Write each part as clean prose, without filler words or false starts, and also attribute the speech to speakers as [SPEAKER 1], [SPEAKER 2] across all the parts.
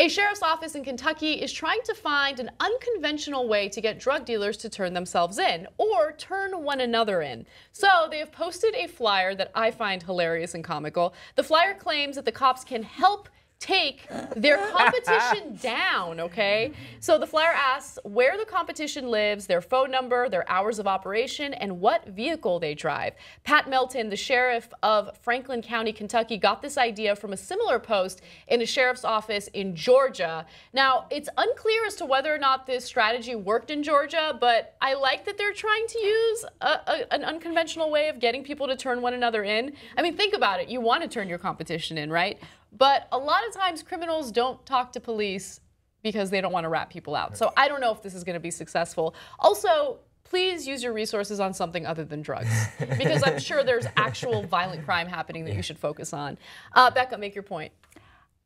[SPEAKER 1] A sheriff's office in Kentucky is trying to find an unconventional way to get drug dealers to turn themselves in or turn one another in. So they have posted a flyer that I find hilarious and comical. The flyer claims that the cops can help take their competition down, okay? So the flyer asks where the competition lives, their phone number, their hours of operation, and what vehicle they drive. Pat Melton, the sheriff of Franklin County, Kentucky, got this idea from a similar post in a sheriff's office in Georgia. Now, it's unclear as to whether or not this strategy worked in Georgia, but I like that they're trying to use an unconventional way of getting people to turn one another in. I mean, think about it. You want to turn your competition in, right? But a lot of times criminals don't talk to police because they don't want to rat people out. So I don't know if this is going to be successful. Also, please use your resources on something other than drugs, because I'm sure there's actual violent crime happening that you should focus on. Becca, make your point.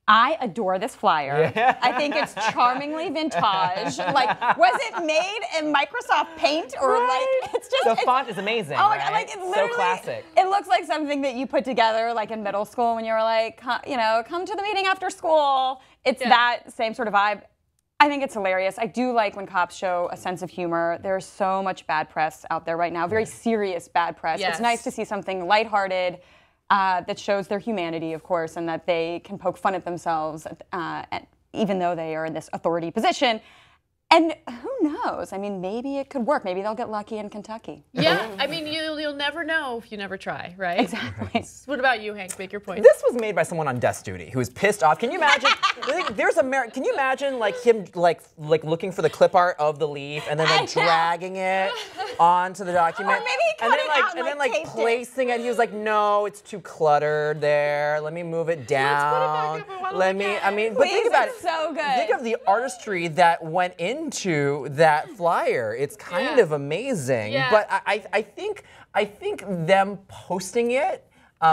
[SPEAKER 2] I adore this flyer. Yeah. I think it's charmingly vintage. Like, was it made in Microsoft Paint or like it's just
[SPEAKER 3] the font is amazing. Oh, right?
[SPEAKER 2] Like it literally,
[SPEAKER 3] so classic.
[SPEAKER 2] It looks like something that you put together like in middle school when you were like, you know, come to the meeting after school. It's that same sort of vibe. I think it's hilarious. I do like when cops show a sense of humor. There's so much bad press out there right now, very serious bad press. Yes. It's nice to see something lighthearted. That shows their humanity, of course, and that they can poke fun at themselves, even though they are in this authority position. And who knows? I mean, maybe it could work. Maybe they'll get lucky in Kentucky.
[SPEAKER 1] Yeah, I mean, you'll never know if you never try, right?
[SPEAKER 2] Exactly.
[SPEAKER 1] What about you, Hank? Make your point.
[SPEAKER 3] This was made by someone on desk duty who was pissed off. Can you imagine? Can you imagine like him like looking for the clip art of the leaf and then like dragging it onto the document,
[SPEAKER 2] or maybe he cut it out
[SPEAKER 3] and then placing it. He was like, no, it's too cluttered there. Let me move it down.
[SPEAKER 1] Let's put it back up.
[SPEAKER 3] I mean, but think about it.
[SPEAKER 2] So good.
[SPEAKER 3] Think of the artistry that went into that flyer. It's kind of amazing. Yeah. But I think them posting it,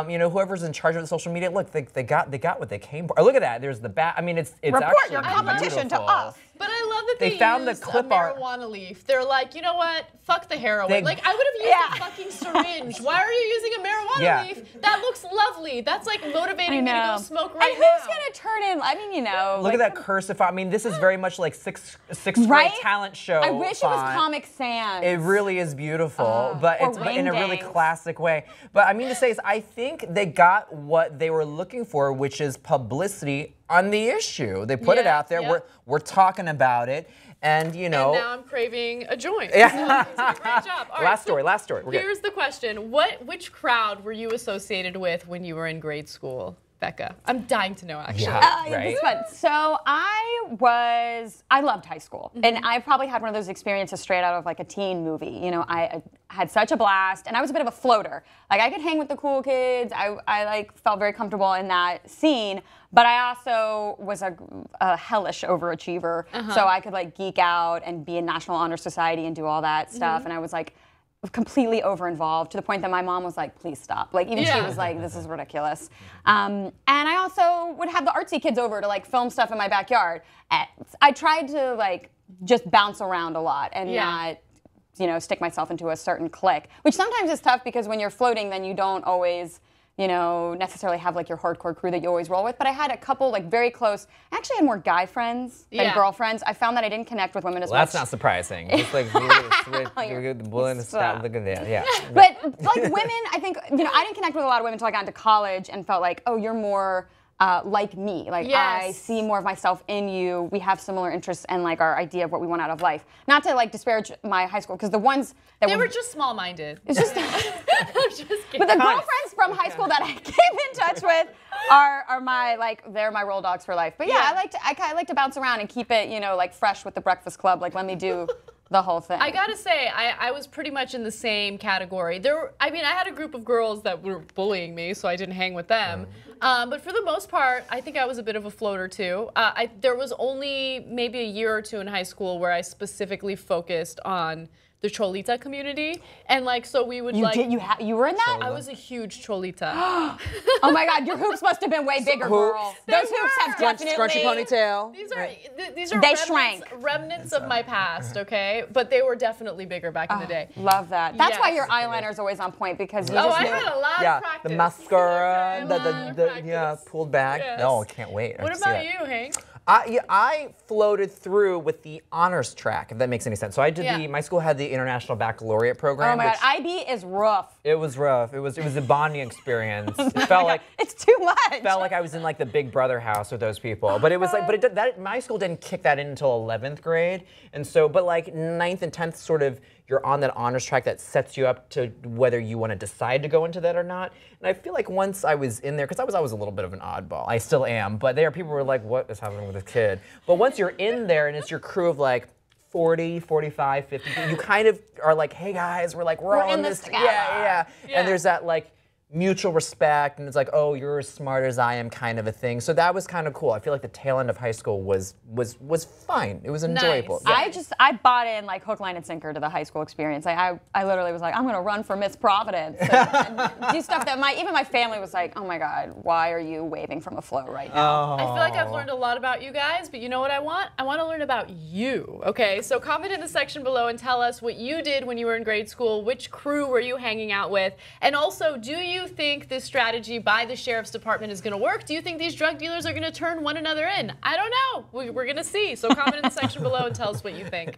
[SPEAKER 3] you know, whoever's in charge of the social media, look, they got what they came for. Look at that. There's the bat. I mean, it's
[SPEAKER 2] report
[SPEAKER 3] actually
[SPEAKER 2] your competition
[SPEAKER 3] beautiful.
[SPEAKER 2] to us.
[SPEAKER 1] But I love that they
[SPEAKER 3] found
[SPEAKER 1] used
[SPEAKER 3] the clip
[SPEAKER 1] a marijuana leaf. They're like, you know what? Fuck the heroin. Like, I would have used a fucking syringe. Why are you using a marijuana leaf? That looks lovely. That's like motivating me to go smoke right now.
[SPEAKER 2] And who's gonna turn in? I mean, you know.
[SPEAKER 3] Look at that cursive. I mean, this is very much like sixth grade talent show.
[SPEAKER 2] I wish it was Comic Sans.
[SPEAKER 3] It really is beautiful, but it's in a really classic way. But I mean to say is, I think they got what they were looking for, which is publicity on the issue. They put it out there. We're talking about it, and you know.
[SPEAKER 1] And now I'm craving a joint. Yeah. So great job. All
[SPEAKER 3] last story.
[SPEAKER 1] Here's the question: which crowd were you associated with when you were in grade school, Becca? I'm dying to know, actually.
[SPEAKER 3] Right?
[SPEAKER 2] This fun. So I loved high school, and I probably had one of those experiences straight out of like a teen movie. You know, I had such a blast, and I was a bit of a floater. Like I could hang with the cool kids. I like felt very comfortable in that scene. But I also was a hellish overachiever, so I could like geek out and be in National Honor Society and do all that stuff. And I was like completely over-involved to the point that my mom was like, please stop. Like even she was like, this is ridiculous. And I also would have the artsy kids over to like film stuff in my backyard. I tried to like just bounce around a lot and not, you know, stick myself into a certain clique, which sometimes is tough because when you're floating, then you don't always, you know, necessarily have like your hardcore crew that you always roll with. But I had a couple like very close, I actually had more guy friends than girlfriends. I found that I didn't connect with women as much.
[SPEAKER 3] That's not surprising. It's like the bullet and stuff. Look at that. Yeah.
[SPEAKER 2] But like women, I think, you know, I didn't connect with a lot of women until I got into college and felt like, oh, you're more like me. Like I see more of myself in you. We have similar interests and like our idea of what we want out of life. Not to like disparage my high school, because the ones that
[SPEAKER 1] were just small-minded.
[SPEAKER 2] It's just,
[SPEAKER 1] just
[SPEAKER 2] but the girlfriends from high school that I came in touch with are my like they're my roll dogs for life. But yeah, I like to bounce around and keep it, you know, like fresh with the Breakfast Club. Like let me do the whole thing.
[SPEAKER 1] I gotta say, I was pretty much in the same category. I had a group of girls that were bullying me, so I didn't hang with them. But for the most part, I think I was a bit of a floater too. There was only maybe a year or two in high school where I specifically focused on the Cholita community, and like so we would
[SPEAKER 2] you were in that?
[SPEAKER 1] I was a huge Cholita.
[SPEAKER 2] Oh my God, your hoops must have been way bigger, girl. Those hoops have definitely
[SPEAKER 3] scrunchy ponytail.
[SPEAKER 1] These are remnants of my past, okay? But they were definitely bigger back in the day.
[SPEAKER 2] Love that. That's why your eyeliner is always on point, because you
[SPEAKER 1] I had a lot of practice.
[SPEAKER 3] The mascara, the pulled back.
[SPEAKER 1] Yes.
[SPEAKER 3] Oh, I can't wait.
[SPEAKER 1] What about you, Hank?
[SPEAKER 3] I floated through with the honors track, if that makes any sense. So I did my school had the International Baccalaureate program.
[SPEAKER 2] Oh my God, IB is rough.
[SPEAKER 3] It was rough. It was a bonding experience. It felt like
[SPEAKER 2] it's too much.
[SPEAKER 3] Felt like I was in like the Big Brother house with those people. But it was like, my school didn't kick that in until 11th grade, and so, but like 9th and 10th, sort of, you're on that honors track that sets you up to whether you want to decide to go into that or not. And I feel like once I was in there, because I was always a little bit of an oddball. I still am, but people were like, what is happening with this kid? But once you're in there and it's your crew of like 40, 45, 50, you kind of are like, hey guys, we're all in this together. Yeah. And there's that like mutual respect, and it's like, oh, you're as smart as I am, kind of a thing. So that was kind of cool. I feel like the tail end of high school was fine. It was enjoyable.
[SPEAKER 1] Nice.
[SPEAKER 3] Yeah.
[SPEAKER 2] I bought in like hook, line, and sinker to the high school experience. I literally was like, I'm gonna run for Miss Providence and do stuff that even my family was like, oh my God, why are you waving from a float right now?
[SPEAKER 1] I feel like I've learned a lot about you guys, but you know what I want? I want to learn about you, okay? So comment in the section below and tell us what you did when you were in grade school, which crew were you hanging out with, and also, do you think this strategy by the sheriff's department is going to work? Do you think these drug dealers are going to turn one another in? I don't know. We're going to see. So comment in the section below and tell us what you think.